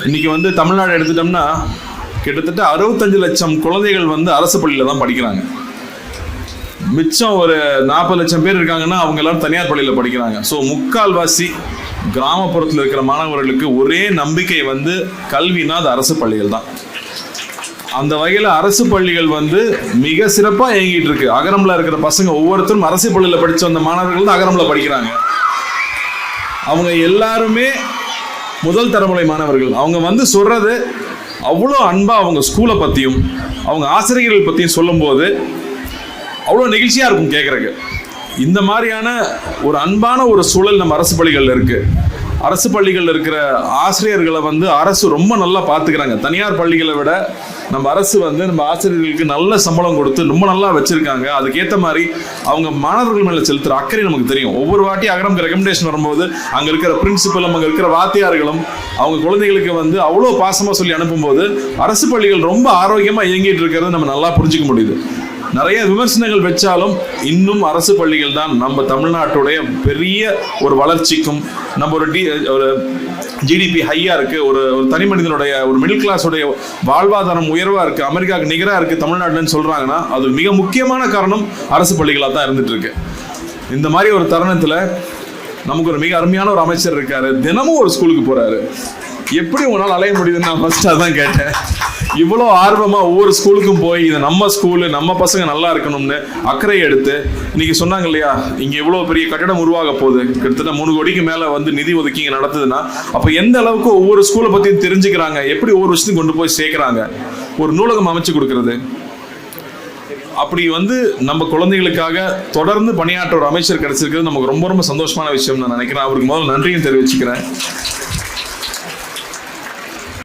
இன்னைக்கு வந்து தமிழ்நாடு எடுத்துட்டோம்னா கிட்டத்தட்ட 65 லட்சம் குழந்தைகள் வந்து அரசு பள்ளியில் தான் படிக்கிறாங்க. மிச்சம் ஒரு 40 லட்சம் பேர் இருக்காங்கன்னா அவங்க எல்லாரும் தனியார் பள்ளியில் படிக்கிறாங்க. ஸோ முக்கால்வாசி கிராமப்புறத்தில் இருக்கிற மாணவர்களுக்கு ஒரே நம்பிக்கை வந்து கல்வினா அது அரசு பள்ளிகள் தான். அந்த வகையில் அரசு பள்ளிகள் வந்து மிக சிறப்பாக இயங்கிட்டு இருக்கு. அகரம்ல இருக்கிற பசங்க ஒவ்வொருத்தரும் அரசு பள்ளியில் படித்த வந்த மாணவர்கள் தான் அகரம்ல படிக்கிறாங்க. அவங்க எல்லாருமே முதல் தலைமுறை மாணவர்கள். அவங்க வந்து சொல்றது அவ்வளோ அன்பா அவங்க ஸ்கூலை பற்றியும் அவங்க ஆசிரியர்கள் பற்றியும் சொல்லும்போது அவ்வளோ நெகிழ்ச்சியாக இருக்கும் கேட்குறக்கு. இந்த மாதிரியான ஒரு அன்பான ஒரு சூழல் நம்ம அரசு பள்ளிகளில் இருக்குது. அரசு பள்ளிகளில் இருக்கிற ஆசிரியர்களை வந்து அரசு ரொம்ப நல்லா பார்த்துக்கிறாங்க. தனியார் பள்ளிகளை விட நம்ம அரசு வந்து நம்ம ஆசிரியர்களுக்கு நல்ல சம்பளம் கொடுத்து ரொம்ப நல்லா வச்சுருக்காங்க. அதுக்கேற்ற மாதிரி அவங்க மாணவர்கள் மேலே செலுத்துகிற அக்கறை நமக்கு தெரியும். ஒவ்வொரு வாட்டி அகரம்க்கு ரெக்கமெண்டேஷன் வரும்போது அங்கே இருக்கிற பிரின்சிபலும் அங்கே இருக்கிற வாத்தியார்களும் அவங்க குழந்தைகளுக்கு வந்து அவ்வளோ பாசமாக சொல்லி அனுப்பும்போது அரசு பள்ளிகள் ரொம்ப ஆரோக்கியமாக இயங்கிட்டு இருக்கிறது நம்ம நல்லா புரிஞ்சிக்க முடியுது. நிறைய விமர்சனங்கள் வச்சாலும் இன்னும் அரசு பள்ளிகள் தான் நம்ம தமிழ்நாட்டுடைய பெரிய ஒரு வளர்ச்சிக்கும் நம்ம ஒரு ஜிடிபி ஹையாக இருக்குது, ஒரு தனி மனிதனுடைய ஒரு மிடில் கிளாஸுடைய வாழ்வாதாரம் உயர்வாக இருக்குது, அமெரிக்காவுக்கு நிகராக இருக்குது தமிழ்நாடுன்னு சொல்கிறாங்கன்னா அது மிக முக்கியமான காரணம் அரசு பள்ளிகளாக தான் இருந்துட்டு இருக்கு. இந்த மாதிரி ஒரு தருணத்தில் நமக்கு ஒரு மிக அருமையான ஒரு அமைச்சர் இருக்காரு. தினமும் ஒரு ஸ்கூலுக்கு போகிறாரு. எப்படி உங்களால் அலைய முடியுதுன்னு நான் ஃபர்ஸ்ட்டாக தான் கேட்டேன். இவ்வளோ ஆர்வமாக ஒவ்வொரு ஸ்கூலுக்கும் போய் இது நம்ம ஸ்கூலு நம்ம பசங்க நல்லா இருக்கணும்னு அக்கறை எடுத்து இன்னைக்கு சொன்னாங்க இல்லையா, இங்கே இவ்வளோ பெரிய கட்டடம் உருவாக போகுது, கிட்டத்தட்ட 3 கோடிக்கு மேலே வந்து நிதி ஒதுக்கி இங்கே நடத்துதுன்னா அப்போ எந்த அளவுக்கு ஒவ்வொரு ஸ்கூலை பற்றியும் தெரிஞ்சுக்கிறாங்க, எப்படி ஒவ்வொரு விஷயத்தையும் கொண்டு போய் சேர்க்குறாங்க, ஒரு நூலகம் அமைச்சு கொடுக்கறது. அப்படி வந்து நம்ம குழந்தைகளுக்காக தொடர்ந்து பணியாற்ற ஒரு அமைச்சர் கிடைச்சிருக்கிறது நமக்கு ரொம்ப ரொம்ப சந்தோஷமான விஷயம் நான் நினைக்கிறேன். அவருக்கு முதல்ல நன்றியும் தெரிவிச்சுக்கிறேன்.